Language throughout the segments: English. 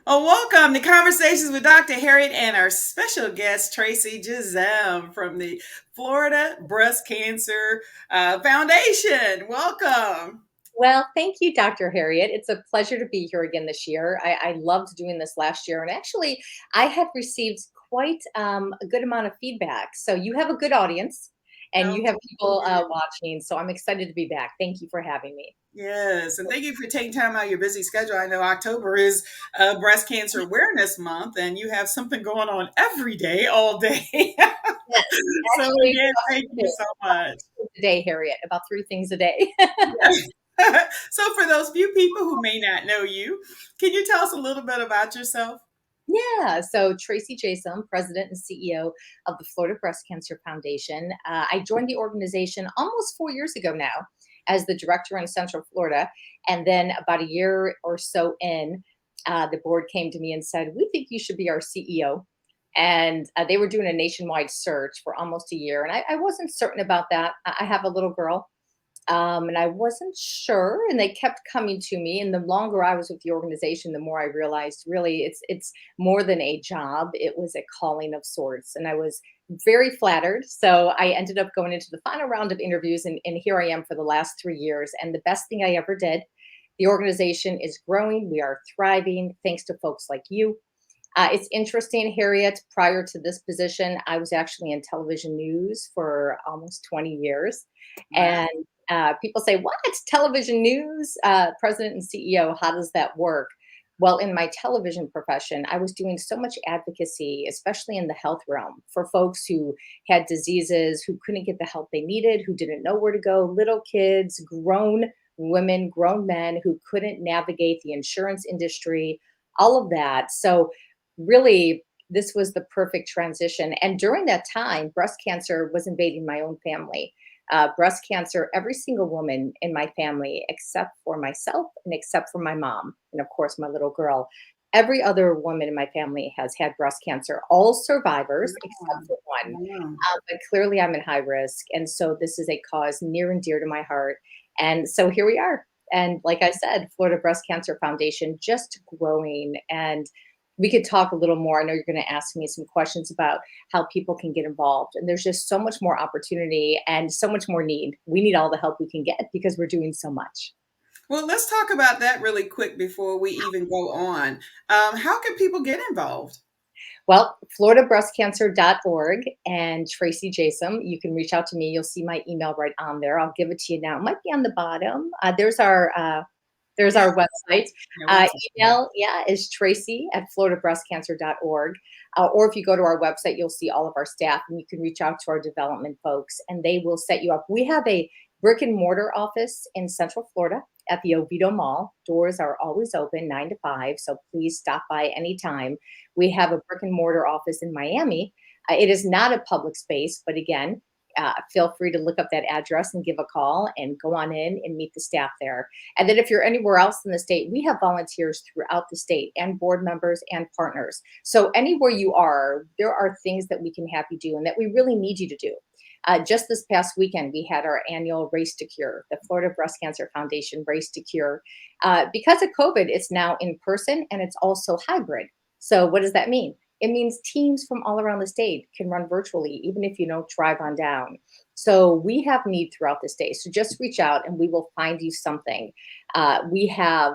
Oh, welcome to Conversations with Dr. Harriet and our special guest, Tracy Jacim from the Florida Breast Cancer Foundation. Welcome. Well, thank you, Dr. Harriet. It's a pleasure to be here again this year. I loved doing this last year, and actually, I have received quite a good amount of feedback. So you have a good audience, and Oh, you have thank people you. watching. So I'm excited to be back. Thank you for having me. Yes, and thank you for taking time out of your busy schedule. I know October is Breast Cancer Awareness Month, and you have something going on every day, all day. Yes, So, actually, again, thank you so much. a day, Harriet, about 3 things a day. Yeah. So, for those few people who may not know you, can you tell us a little bit about yourself? Yeah, so Tracy Jacim, President and CEO of the Florida Breast Cancer Foundation. I joined the organization almost 4 years ago now as the director in Central Florida. And then about a year or so in, the board came to me and said, "We think you should be our CEO." And they were doing a nationwide search for almost a year. And I wasn't certain about that. I have a little girl, and I wasn't sure, and they kept coming to me. And the longer I was with the organization, the more I realized really it's more than a job. It was a calling of sorts, and I was very flattered. So I ended up going into the final round of interviews, and here I am for the last 3 years. And the best thing I ever did. The organization is growing. We are thriving thanks to folks like you. It's interesting, Harriet. Prior to this position, I was actually in television news for almost 20 years. Wow. And people say, "What? Television news? President and CEO, how does that work?" Well, in my television profession, I was doing so much advocacy, especially in the health realm, for folks who had diseases, who couldn't get the help they needed, who didn't know where to go, little kids, grown women, grown men who couldn't navigate the insurance industry, all of that. So, really, this was the perfect transition. And during that time, breast cancer was invading my own family. Breast cancer, every single woman in my family, except for myself and except for my mom, and of course, my little girl. Every other woman in my family has had breast cancer, all survivors except Wow. for one. Wow. But clearly, I'm in high risk. And so, this is a cause near and dear to my heart. And so, here we are. And like I said, Florida Breast Cancer Foundation just growing. And we could talk a little more. I know you're going to ask me some questions about how people can get involved. And there's just so much more opportunity and so much more need. We need all the help we can get because we're doing so much. Well, let's talk about that really quick before we even go on. How can people get involved? Well, floridabreastcancer.org and Tracy Jacim, you can reach out to me. You'll see my email right on there. I'll give it to you now. It might be on the bottom. There's Yeah, our website. your website. Email, yeah, is Tracy at floridabreastcancer.org. Or if you go to our website, you'll see all of our staff, and you can reach out to our development folks and they will set you up. We have a brick and mortar office in Central Florida at the Oviedo Mall. Doors are always open 9 to 5. So please stop by anytime. We have a brick and mortar office in Miami. It is not a public space, but again, feel free to look up that address and give a call and go on in and meet the staff there. And then if you're anywhere else in the state, we have volunteers throughout the state and board members and partners. So anywhere you are, there are things that we can have you do and that we really need you to do. Just this past weekend, we had our annual Race to Cure, the Florida Breast Cancer Foundation Race to Cure. Because of COVID, it's now in person and it's also hybrid. So, what does that mean? It means teams from all around the state can run virtually, even if you don't drive on down. So, we have need throughout the state. So, just reach out and we will find you something. We have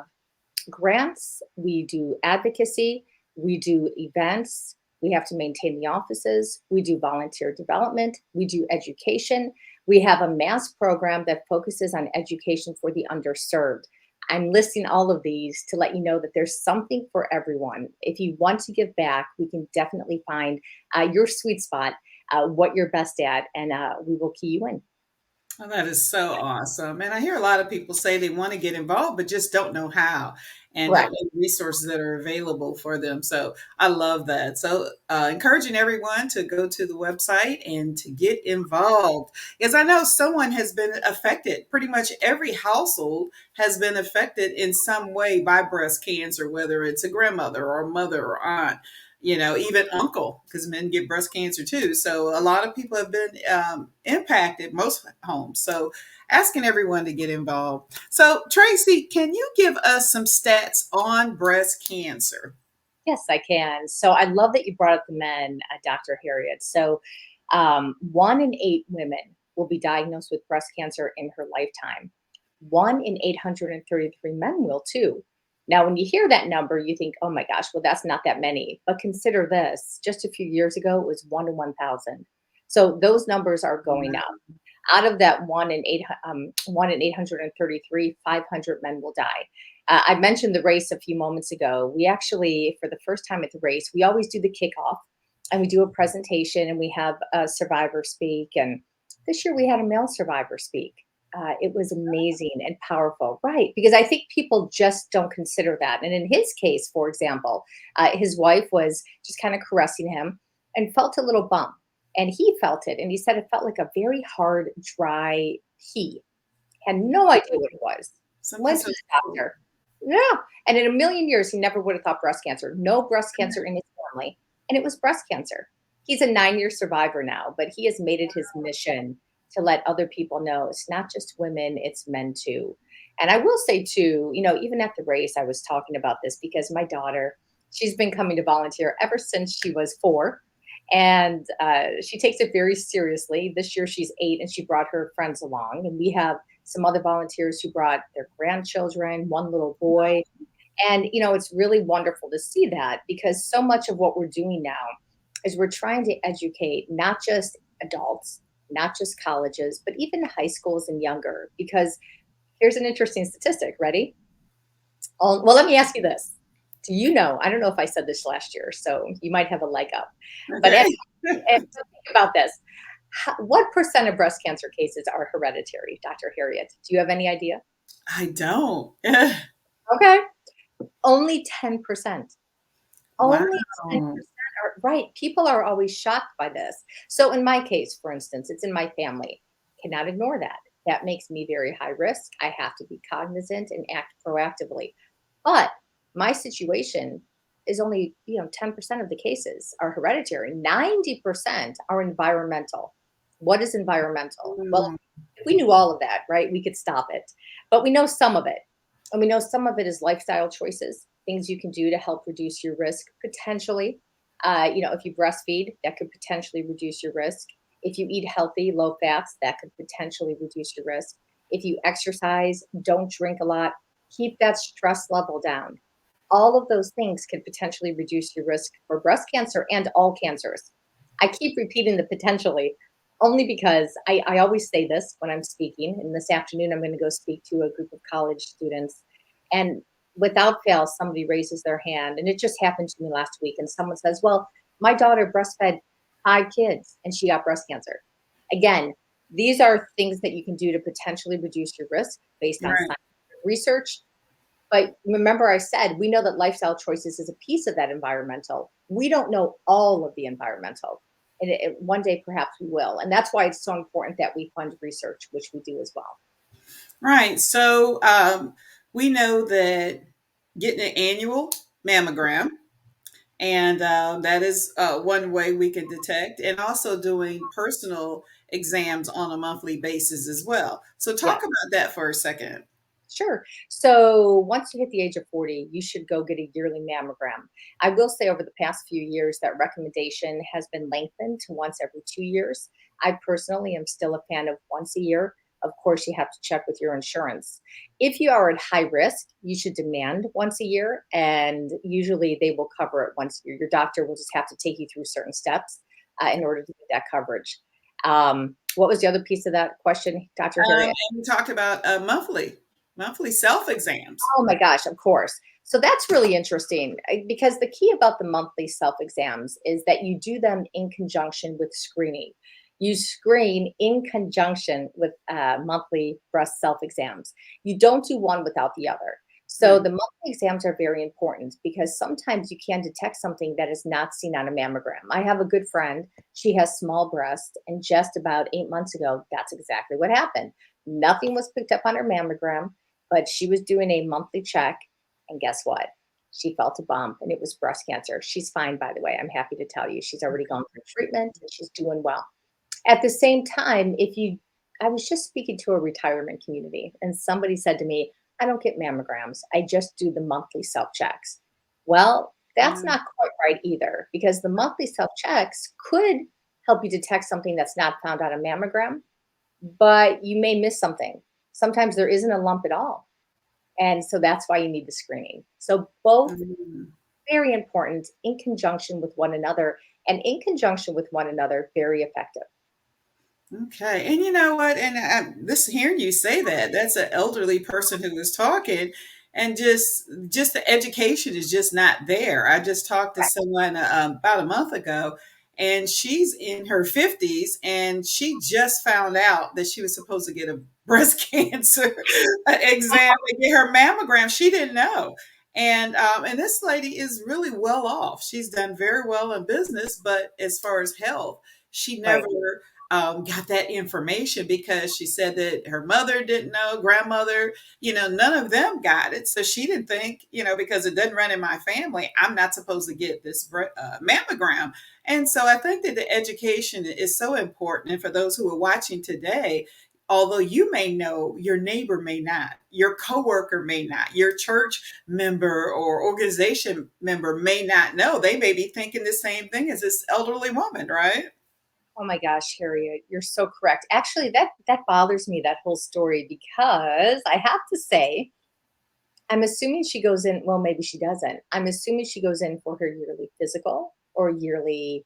grants, we do advocacy, we do events, we have to maintain the offices, we do volunteer development, we do education. We have a mass program that focuses on education for the underserved. I'm listing all of these to let you know that there's something for everyone. If you want to give back, we can definitely find your sweet spot, what you're best at, and we will key you in. Oh, that is so awesome. And I hear a lot of people say they want to get involved, but just don't know how and don't Correct. know the resources that are available for them. So I love that. So, encouraging everyone to go to the website and to get involved. Because I know someone has been affected. Pretty much every household has been affected in some way by breast cancer, whether it's a grandmother or a mother or aunt, even uncle, because men get breast cancer too. So a lot of people have been impacted, most homes. So asking everyone to get involved. So, Tracy, can you give us some stats on breast cancer? Yes, I can. So I love that you brought up the men, Dr. Harriet. So 1 in 8 women will be diagnosed with breast cancer in her lifetime. 1 in 833 men will too. Now, when you hear that number, you think, oh my gosh, well, that's not that many. But consider this, just a few years ago, it was 1 in 1,000. So those numbers are going up. Out of that 1 in 833, 500 men will die. I mentioned the race a few moments ago. We actually, for the first time at the race, we always do the kickoff and we do a presentation and we have a survivor speak. And this year we had a male survivor speak. It was amazing and powerful, right? Because I think people just don't consider that. And in his case, for example, his wife was just kind of caressing him and felt a little bump. And he felt it. And he said it felt like a very hard, dry pee. Had no idea what it was. Something Went so to the cool. doctor. Yeah. And in a million years, he never would have thought breast cancer. No breast cancer in his family. And it was breast cancer. He's a 9-year survivor now, but he has made it his mission to let other people know it's not just women, it's men too. And I will say too, even at the race, I was talking about this because my daughter, she's been coming to volunteer ever since she was 4. And she takes it very seriously. This year she's 8 and she brought her friends along. And we have some other volunteers who brought their grandchildren, one little boy. And, it's really wonderful to see that because so much of what we're doing now is we're trying to educate not just adults, not just colleges, but even high schools and younger. Because here's an interesting statistic. Ready? Well, let me ask you this. Do you know? I don't know if I said this last year, so you might have a leg up. But Okay. so think about this. What percent of breast cancer cases are hereditary, Dr. Harriet? Do you have any idea? I don't. Okay. Only 10%. Wow. Only 10% are right. People are always shocked by this. So in my case, for instance, it's in my family. Cannot ignore that. That makes me very high risk. I have to be cognizant and act proactively. But my situation is only, 10% of the cases are hereditary. 90% are environmental. What is environmental? Well, Mm, if we knew all of that, right, we could stop it. But we know some of it. And we know some of it is lifestyle choices, things you can do to help reduce your risk potentially. If you breastfeed, that could potentially reduce your risk. If you eat healthy, low fats, that could potentially reduce your risk. If you exercise, don't drink a lot, keep that stress level down. All of those things could potentially reduce your risk for breast cancer and all cancers. I keep repeating the potentially only because I always say this when I'm speaking. And this afternoon, I'm going to go speak to a group of college students. And without fail, somebody raises their hand. And it just happened to me last week. And someone says, well, my daughter breastfed 5 kids and she got breast cancer. Again, these are things that you can do to potentially reduce your risk based on right. scientific research. But remember, I said we know that lifestyle choices is a piece of that environmental. We don't know all of the environmental. And one day, perhaps we will. And that's why it's so important that we fund research, which we do as well. Right. So we know that getting an annual mammogram, and that is one way we can detect, and also doing personal exams on a monthly basis as well. So talk Yeah. about that for a second. Sure. So once you hit the age of 40, you should go get a yearly mammogram. I will say over the past few years, that recommendation has been lengthened to once every 2 years. I personally am still a fan of once a year. Of course, you have to check with your insurance. If you are at high risk, you should demand once a year, and usually they will cover it once a year. Your doctor will just have to take you through certain steps in order to get that coverage. What was the other piece of that question, Dr. Harriet? And we talked about monthly self exams. Oh my gosh, of course. So that's really interesting because the key about the monthly self exams is that you do them in conjunction with screening. You screen in conjunction with monthly breast self exams. You don't do one without the other. So Right. the monthly exams are very important because sometimes you can detect something that is not seen on a mammogram. I have a good friend, she has small breasts, and just about 8 months ago, that's exactly what happened. Nothing was picked up on her mammogram, but she was doing a monthly check, and guess what? She felt a bump and it was breast cancer. She's fine, by the way. I'm happy to tell you. She's already gone through treatment and she's doing well. At the same time, I was just speaking to a retirement community and somebody said to me, I don't get mammograms. I just do the monthly self checks. Well, that's Yeah. not quite right either, because the monthly self checks could help you detect something that's not found on a mammogram, but you may miss something. Sometimes there isn't a lump at all. And so that's why you need the screening. So both Mhm. very important in conjunction with one another, and in conjunction with one another, very effective. Okay. And you know what? And this hearing you say that, that's an elderly person who was talking, and just the education is just not there. I just talked to Right. someone about a month ago, and she's in her 50s, and she just found out that she was supposed to get a breast cancer exam and get her mammogram. She didn't know. And this lady is really well off. She's done very well in business, but as far as health, she never Right. got that information because she said that her mother didn't know, grandmother, none of them got it. So she didn't think, because it doesn't run in my family, I'm not supposed to get this mammogram. And so I think that the education is so important. And for those who are watching today, although you may know, your neighbor may not, your coworker may not, your church member or organization member may not know. They may be thinking the same thing as this elderly woman, right? Oh my gosh, Harriet, you're so correct. Actually, that bothers me, that whole story, because I have to say, I'm assuming she goes in, well, maybe she doesn't. I'm assuming she goes in for her yearly physical or yearly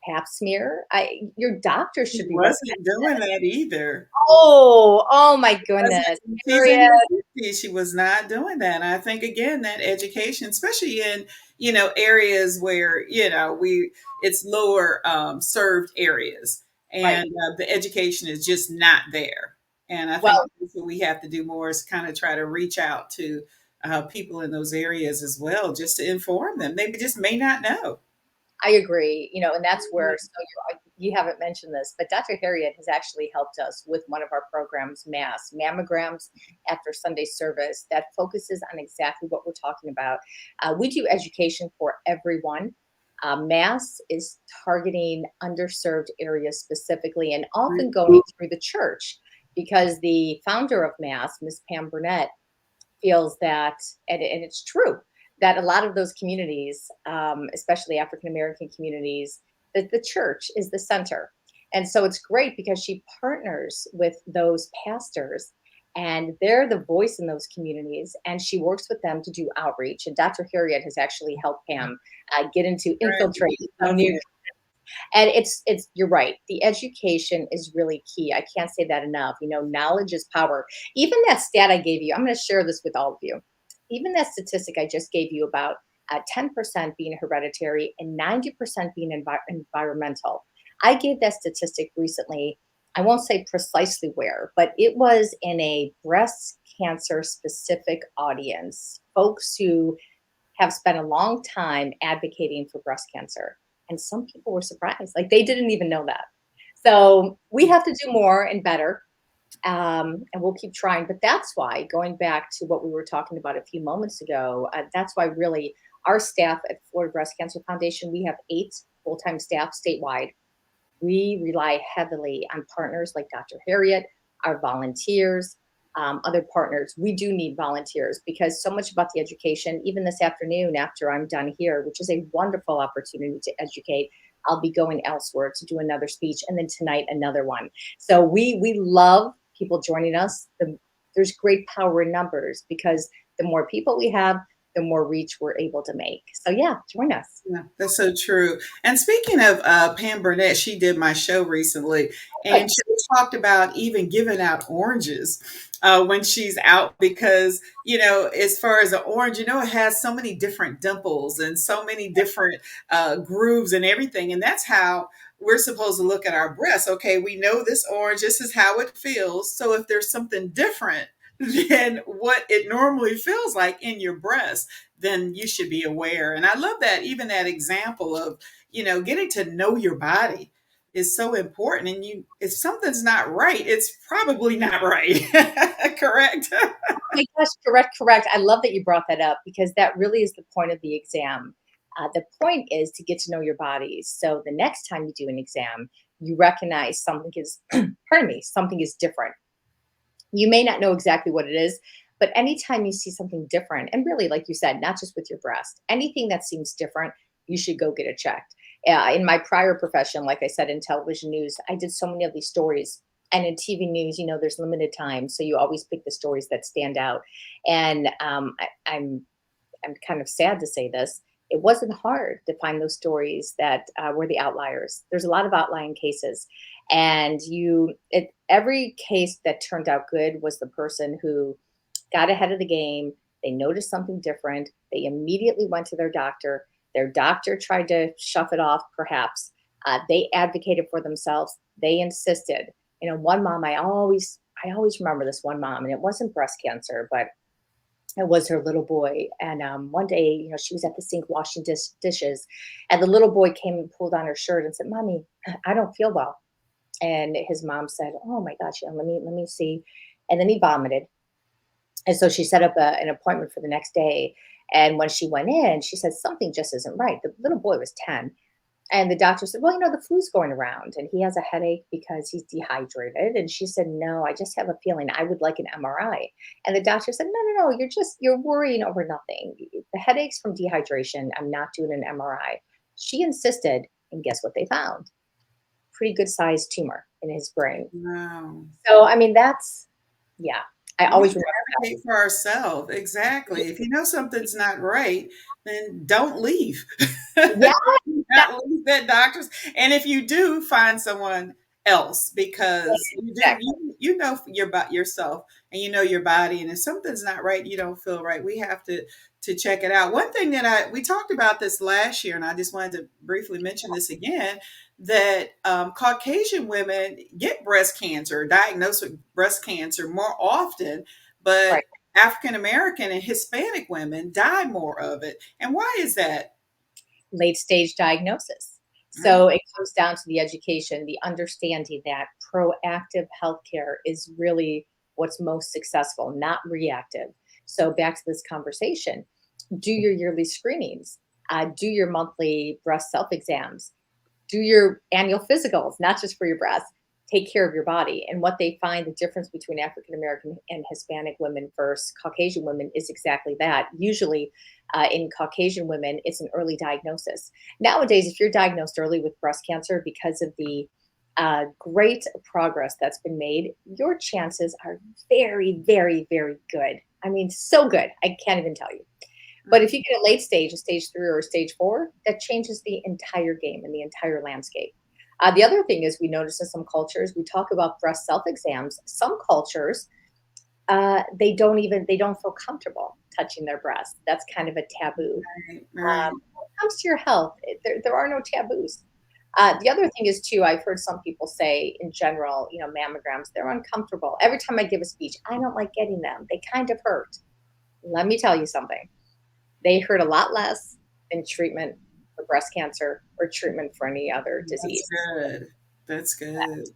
pap smear. Your doctor She should be recommending. wasn't doing that either. Oh my goodness, She's in Harriet. her 50s. She was not doing that. And I think again that education, especially in areas where we it's lower served areas, Right. and the education is just not there. And I think Well, that's what we have to do more is kind of try to reach out to people in those areas as well, just to inform them. They just may not know. I agree, and that's where, so you haven't mentioned this, but Dr. Harriet has actually helped us with one of our programs, mammograms after Sunday service, that focuses on exactly what we're talking about. We do education for everyone. Mass is targeting underserved areas specifically, and often going through the church, because the founder of Mass, Miss Pam Burnett, feels that, and it's true, that a lot of those communities, especially African American communities, that the church is the center. And so it's great because she partners with those pastors, and they're the voice in those communities, and she works with them to do outreach. And Dr. Harriet has actually helped Pam get into Right. infiltrate some new, and it's you're right. The education is really key. I can't say that enough. Knowledge is power. Even that stat I gave you, I'm going to share this with all of you. Even that statistic I just gave you about 10% being hereditary and 90% being environmental. I gave that statistic recently. I won't say precisely where, but it was in a breast cancer specific audience, folks who have spent a long time advocating for breast cancer. And some people were surprised, like they didn't even know that. So we have to do more and better, and we'll keep trying. But that's why, going back to what we were talking about a few moments ago, that's why really our staff at Florida Breast Cancer Foundation, we have 8 full-time staff statewide. We rely heavily on partners like Dr. Harriet, our volunteers, other partners. We do need volunteers because so much about the education, even this afternoon after I'm done here, which is a wonderful opportunity to educate, I'll be going elsewhere to do another speech, and then tonight another one. So we love people joining us. There's great power in numbers, because the more people we have, the more reach we're able to make. So yeah, join us. Yeah, that's so true. And speaking of Pam Burnett, she did my show recently, Good. and she talked about even giving out oranges when she's out because, as far as an orange, it has so many different dimples and so many different grooves and everything. And that's how we're supposed to look at our breasts. Okay, we know this orange, this is how it feels. So if there's something different than what it normally feels like in your breast, then you should be aware. And I love that, even that example of, getting to know your body is so important. And if something's not right, it's probably not right. Correct? My gosh, correct, correct. I love that you brought that up, because that really is the point of the exam. The point is to get to know your body. So the next time you do an exam, you recognize something is, pardon me, something is different. You may not know exactly what it is, But anytime you see something different, and really, like you said, not just with your breast, anything that seems different, you should go get it checked. In my prior profession, like I said, in television news, I did so many of these stories. And in TV news, there's limited time, so you always pick the stories that stand out. And I'm kind of sad to say this. It wasn't hard to find those stories that were the outliers. There's a lot of outlying cases, and every case that turned out good was the person who got ahead of the game. They noticed something different. They immediately went to their doctor. Their doctor tried to shove it off, perhaps. They advocated for themselves. They insisted. One mom, I always remember this one mom, and it wasn't breast cancer, but it was her little boy. And one day, she was at the sink washing dishes, and the little boy came and pulled on her shirt and said, "Mommy, I don't feel well." And his mom said, "Oh my gosh, let me see." And then he vomited. And so she set up an appointment for the next day. And when she went in, she said something just isn't right. The little boy was 10. And the doctor said, "Well, the flu's going around and he has a headache because he's dehydrated." And she said, "No, I just have a feeling I would like an MRI." And the doctor said, "No, no, no, you're worrying over nothing. The headache's from dehydration. I'm not doing an MRI." She insisted, and guess what they found? Pretty good sized tumor in his brain. Wow. So, yeah, I We always should remember that. advocate for ourselves. Exactly. If you know something's not right, then don't leave. Yeah, that, Not leave that doctor's. And if you do, find someone else because exactly. you know about yourself and you know your body. And if something's not right, you don't feel right. We have to check it out. One thing that we talked about this last year, and I just wanted to briefly mention this again, that Caucasian women get breast cancer, diagnosed with breast cancer more often, but Right. African American and Hispanic women die more of it. And why is that? Late stage diagnosis. Mm, So it comes down to the education, the understanding that proactive healthcare is really what's most successful, not reactive. So back to this conversation, do your yearly screenings, do your monthly breast self exams, do your annual physicals, not just for your breasts. Take care of your body. And what they find the difference between African American and Hispanic women versus Caucasian women is exactly that. Usually, in Caucasian women, it's an early diagnosis. Nowadays, if you're diagnosed early with breast cancer because of the great progress that's been made, your chances are very, very, very good. I mean, so good. I can't even tell you. But if you get a late stage, a stage 3 or a stage 4, that changes the entire game and the entire landscape. The other thing is we notice in some cultures, we talk about breast self exams. Some cultures, they don't feel comfortable touching their breasts. That's kind of a taboo. right, right. When it comes to your health, there are no taboos. The other thing is too, I've heard some people say in general, mammograms, they're uncomfortable. Every time I give a speech, I don't like getting them. They kind of hurt. Let me tell you something. They hurt a lot less than treatment for breast cancer or treatment for any other That's disease. good. That's good.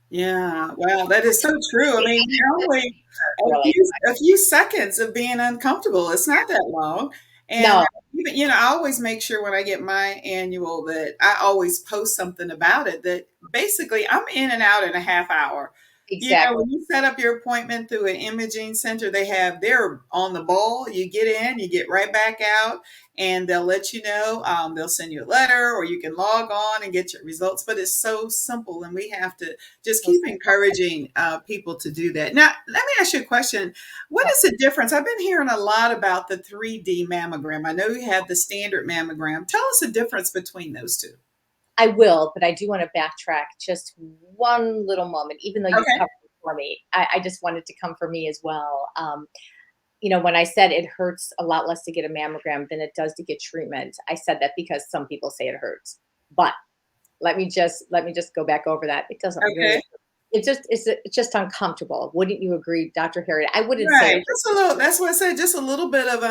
Yeah. Wow, that is so true. I mean, you're only Really. a few seconds of being uncomfortable. It's not that long. And No, even, I always make sure when I get my annual that I always post something about it that basically I'm in and out in a half hour. exactly. When you set up your appointment through an imaging center, they're on the ball. You get in, you get right back out, and they'll let you know. They'll send you a letter, or you can log on and get your results. But it's so simple, and we have to just So keep simple. encouraging people to do that. Now, let me ask you a question. What Yeah, is the difference? I've been hearing a lot about the 3D mammogram. I know you have the standard mammogram. Tell us the difference between those two. I will, but I do want to backtrack just one little moment, even though you Okay. covered it for me. I just wanted to come for me as well. When I said it hurts a lot less to get a mammogram than it does to get treatment, I said that because some people say it hurts. But let me just go back over that. It doesn't really Okay. hurt. It's just uncomfortable. Wouldn't you agree, Dr. Harriet? I wouldn't say it Right. hurts. Just a little, that's what I said, just a little bit of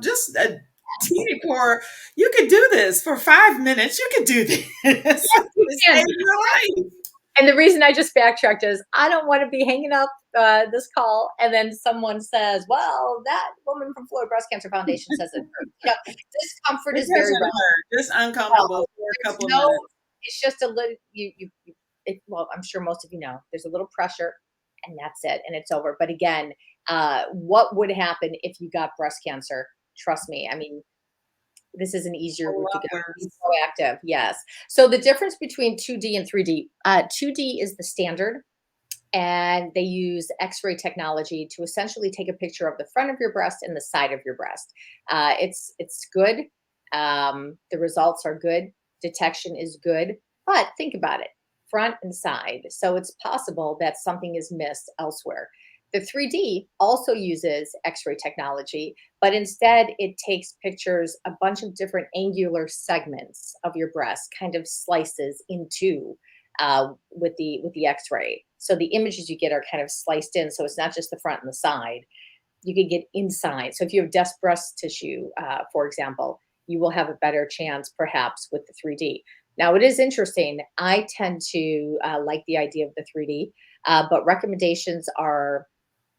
just a teeny pour. You could do this for 5 minutes. You could do this. Yes, you It can. saves your life. And the reason I just backtracked is I don't want to be hanging up this call and then someone says, "Well, that woman from Florida Breast Cancer Foundation says it hurts." Discomfort It is very doesn't hurt. Just well. uncomfortable for a There's couple of no. minutes. It's just a little. Well, I'm sure most of you know. There's a little pressure, and that's it, and it's over. But again, what would happen if you got breast cancer? Trust me. I mean, this is an easier A route to lot go. Be worse. proactive. Yes. So the difference between 2D and 3D, 2D is the standard, and they use X-ray technology to essentially take a picture of the front of your breast and the side of your breast. It's good. The results are good. Detection is good. But think about it, front and side. So it's possible that something is missed elsewhere. The 3D also uses X-ray technology, but instead it takes pictures, a bunch of different angular segments of your breast, kind of slices into with the X-ray. So the images you get are kind of sliced in. So it's not just the front and the side. You can get inside. So if you have dense breast tissue, for example, you will have a better chance, perhaps, with the 3D. Now it is interesting. I tend to like the idea of the 3D, but recommendations are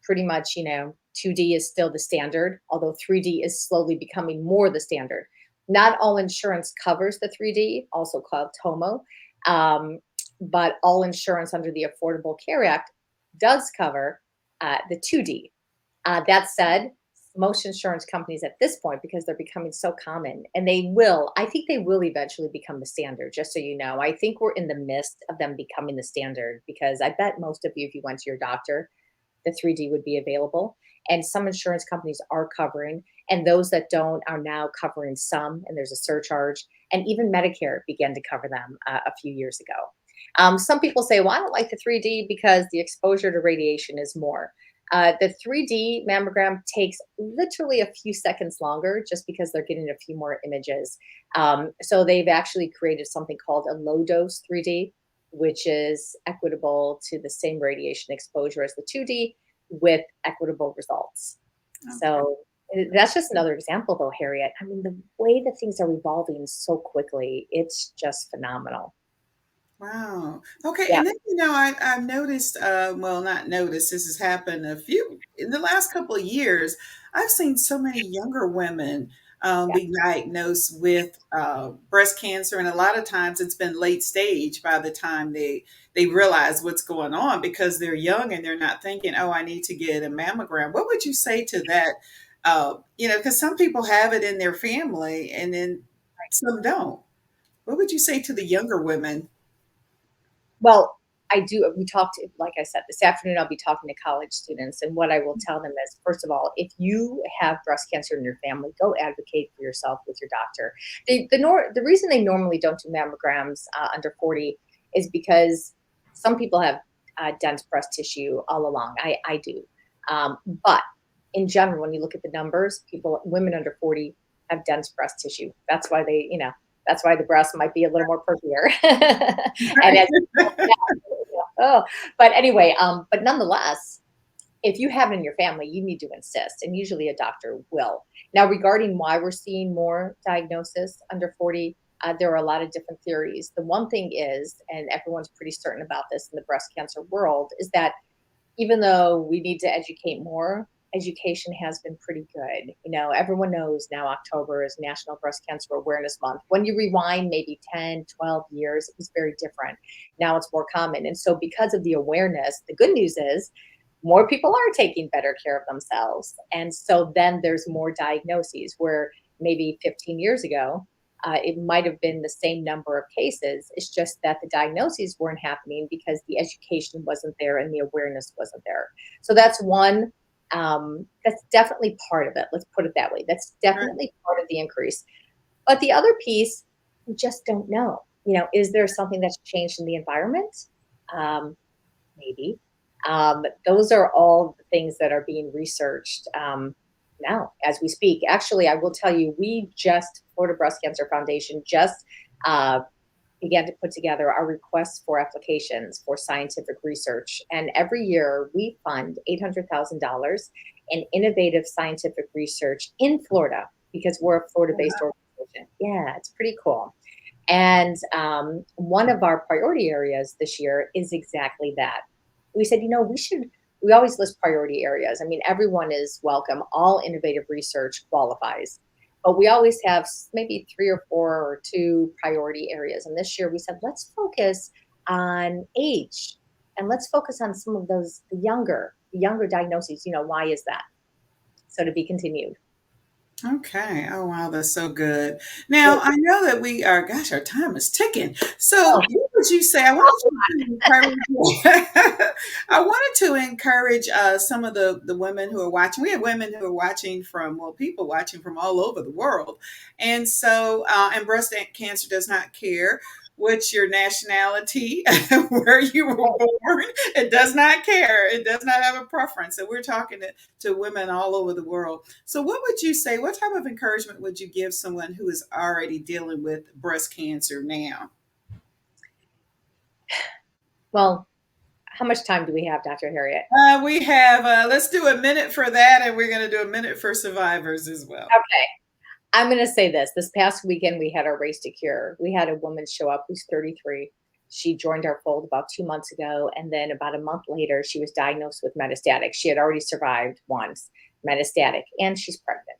pretty much, 2D is still the standard, although 3D is slowly becoming more the standard. Not all insurance covers the 3D, also called TOMO, um, but all insurance under the Affordable Care Act does cover the 2D. That said, most insurance companies at this point, because they're becoming so common, and I think they will eventually become the standard, just so you know. I think we're in the midst of them becoming the standard because I bet most of you, if you went to your doctor, the 3D would be available. And some insurance companies are covering, and those that don't are now covering some, and there's a surcharge. And even Medicare began to cover them a few years ago. Some people say, well, I don't like the 3D because the exposure to radiation is more. The 3D mammogram takes literally a few seconds longer just because they're getting a few more images. So they've actually created something called a low dose 3D, which is equitable to the same radiation exposure as the 2D with equitable results. Okay. So that's just another example, though, Harriet. I mean, the way that things are evolving so quickly, it's just phenomenal. Wow. Okay. Yeah. And then, I've noticed, well, not noticed, this has happened in the last couple of years. I've seen so many younger women Yeah. be diagnosed with breast cancer. And a lot of times it's been late stage by the time they realize what's going on because they're young and they're not thinking, oh, I need to get a mammogram. What would you say to that? Because some people have it in their family and then some don't. What would you say to the younger women? Well, I do. We talked, like I said, this afternoon, I'll be talking to college students. And what I will tell them is, first of all, if you have breast cancer in your family, go advocate for yourself with your doctor. The reason they normally don't do mammograms under 40 is because some people have dense breast tissue all along. I do. But in general, when you look at the numbers, women under 40 have dense breast tissue. That's why that's why the breast might be a little more perkier. And as oh, but anyway, but nonetheless, if you have it in your family, you need to insist, and usually a doctor will. Now, regarding why we're seeing more diagnosis under 40, there are a lot of different theories. The one thing is, and everyone's pretty certain about this in the breast cancer world, is that even though we need to educate more, education has been pretty good. Everyone knows now October is National Breast Cancer Awareness Month. When you rewind maybe 10, 12 years, it was very different. Now it's more common. And so, because of the awareness, the good news is more people are taking better care of themselves. And so then there's more diagnoses where maybe 15 years ago, it might have been the same number of cases. It's just that the diagnoses weren't happening because the education wasn't there and the awareness wasn't there. So that's one. That's definitely part of it. Let's put it that way. That's Right. definitely part of the increase. But the other piece, we just don't know. Is there something that's changed in the environment? Um, Maybe. Those are all the things that are being researched now as we speak. Actually, I will tell you, Florida Breast Cancer Foundation just uh, began to put together our requests for applications for scientific research. And every year we fund $800,000 in innovative scientific research in Florida because we're a Florida based organization. Yeah, it's pretty cool. And one of our priority areas this year is exactly that. We said, we always list priority areas. I mean, everyone is welcome. All innovative research qualifies. But we always have maybe three or four or two priority areas. And this year we said, let's focus on age and let's focus on some of those the younger. younger diagnoses. Why is that? So to be continued. Okay. Oh, wow. That's so good. Now, I know that we are, gosh, our time is ticking. So, Oh, what would you say? I wanted to encourage, I wanted to encourage some of the women who are watching. We have women who are watching from, well, people watching from all over the world. And so, and breast cancer does not care what's your nationality, where you were born. It does not care. It does not have a preference. And we're talking to women all over the world. So, what would you say? What type of encouragement would you give someone who is already dealing with breast cancer now? well, how much time do we have, Dr. Harriet? We have, let's do a minute for that, and we're going to do a minute for survivors as well. Okay. I'm going to say this. This past weekend, we had our Race to Cure. We had a woman show up who's 33. She joined our fold about 2 months ago. And then about a month later, she was diagnosed with metastatic. She had already survived once, metastatic, and she's pregnant.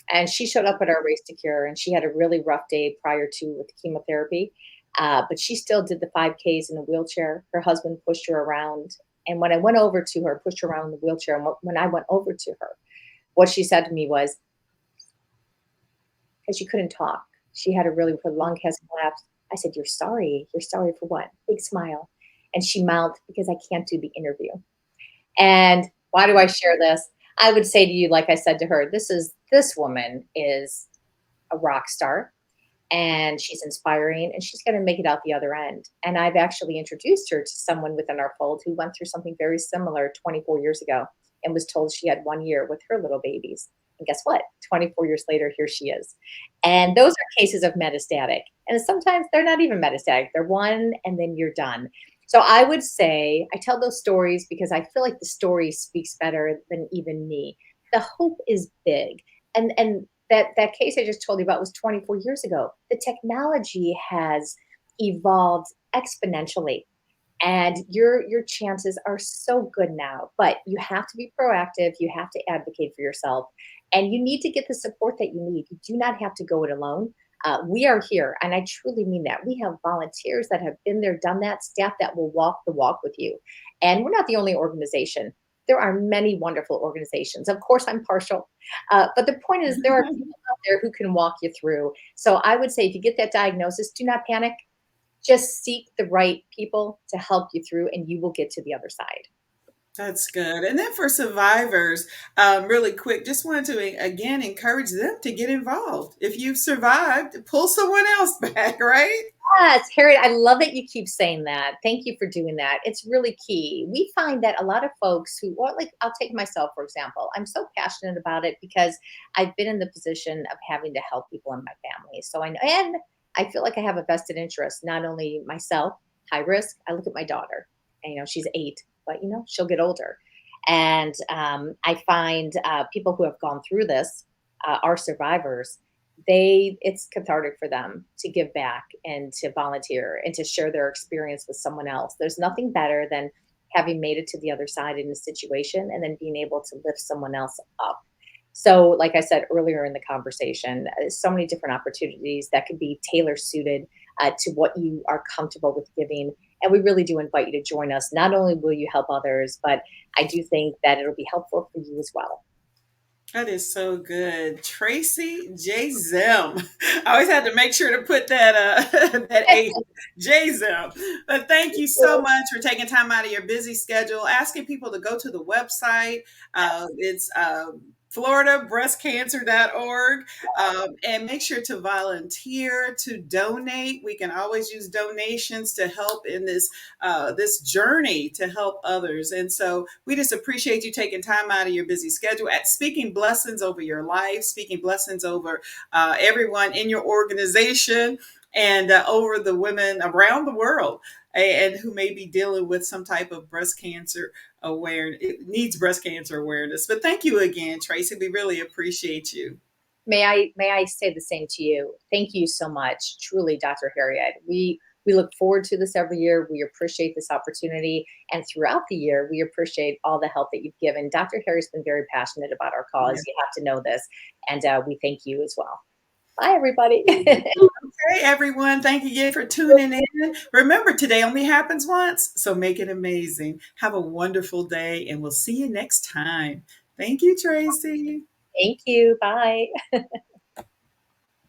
And she showed up at our Race to Cure, and she had a really rough day prior to with the chemotherapy. But she still did the 5Ks in a wheelchair. Her husband pushed her around. And when I went over to her, pushed her around in the wheelchair, and when I went over to her, what she said to me was, because she couldn't talk. She had a really, her lung has collapsed. I said, "You're sorry. You're sorry for what?" Big smile. And she mouthed, "Because I can't do the interview." And why do I share this? I would say to you, like I said to her, this woman is a rock star, and she's inspiring, and she's going to make it out the other end. And I've actually introduced her to someone within our fold who went through something very similar 24 years ago and was told she had 1 year with her little babies. And guess what? 24 years later, here she is. And those are cases of metastatic. And sometimes they're not even metastatic, they're one, and then you're done. So I would say I tell those stories because I feel like the story speaks better than even me. The hope is big. And that case I just told you about was 24 years ago. The technology has evolved exponentially, and your chances are so good now. But you have to be proactive. You have to advocate for yourself, and you need to get the support that you need. You do not have to go it alone. We are here, and I truly mean that. We have volunteers that have been there, done that, staff that will walk the walk with you. And we're not the only organization. There are many wonderful organizations. Of course, I'm partial, but the point is, there are people out there who can walk you through. So I would say, if you get that diagnosis, do not panic. Just seek the right people to help you through, and you will get to the other side. That's good. And then for survivors, really quick, just wanted to again encourage them to get involved. If you've survived, pull someone else back, right? Yes, Harriet, I love that you keep saying that. Thank you for doing that. It's really key. We find that a lot of folks who, or like, I'll take myself, for example. I'm so passionate about it because I've been in the position of having to help people in my family. So I know, and I feel like I have a vested interest, not only myself, high risk. I look at my daughter, and she's 8, but she'll get older. And I find people who have gone through this are survivors. It's cathartic for them to give back and to volunteer and to share their experience with someone else. There's nothing better than having made it to the other side in a situation and then being able to lift someone else up. So, like I said earlier in the conversation, so many different opportunities that could be tailor suited to what you are comfortable with giving. And we really do invite you to join us. Not only will you help others, but I do think that it'll be helpful for you as well. That is so good. Tracy Jacim. I always had to make sure to put that that A Jacim. But thank you so much for taking time out of your busy schedule, asking people to go to the website. It's floridabreastcancer.org, and make sure to volunteer, to donate. We can always use donations to help in this journey to help others. And so we just appreciate you taking time out of your busy schedule, at speaking blessings over your life, speaking blessings over everyone in your organization, and over the women around the world, and who may be dealing with some type of breast cancer awareness. It needs breast cancer awareness. But thank you again, Tracy. We really appreciate you. May I say the same to you? Thank you so much, truly, Dr. Harriet. We look forward to this every year. We appreciate this opportunity, and throughout the year, we appreciate all the help that you've given. Dr. Harriet's been very passionate about our cause. Yeah. You have to know this, and we thank you as well. Bye, everybody. Okay, everyone. Thank you again for tuning in. Remember, today only happens once, so make it amazing. Have a wonderful day, and we'll see you next time. Thank you, Tracy. Thank you. Bye.